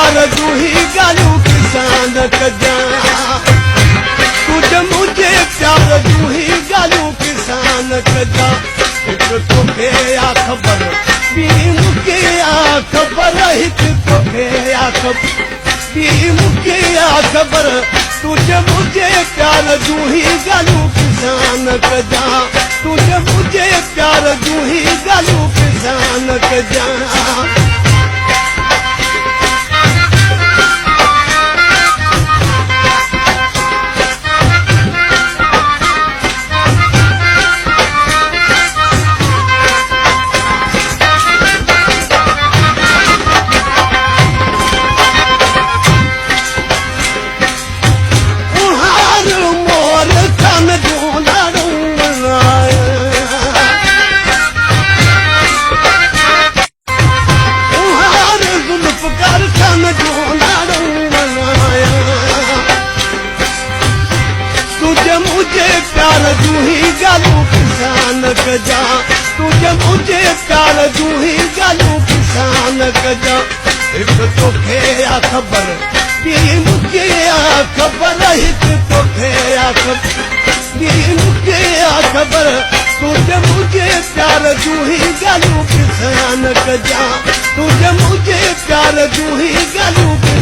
प्यार जूं ही ॻाल्हियूं किसान कजां तुझे मुझे प्यार जूं ही ॻाल्हियूं किसान कजां हिकु तोखे आ ख़बर ॿी मूंखे आ ख़बर हिकु तोखे आ ख़बर ॿी मूंखे आ ख़बर तुझे मुझे प्यार जूं ही ॻाल्हियूं किसान कजां तुझे मुझे प्यार जूं ही ॻाल्हियूं किसान कजां तुझे मुझे प्यार जूं ही ॻाल्हियूं किसान कजां तुझे मुझे प्यार जूं ही ॻाल्हियूं किसान कजां हिकु तोखे आ ख़बर ॿी मूंखे आ ख़बर हिकु तोखे आ ख़बर ॿी मूंखे आ ख़बर तुझे मुझे प्यार जूं ही ॻाल्हियूं किसान कजां तुझे मुझे प्यार जूं ही ॻाल्हियूं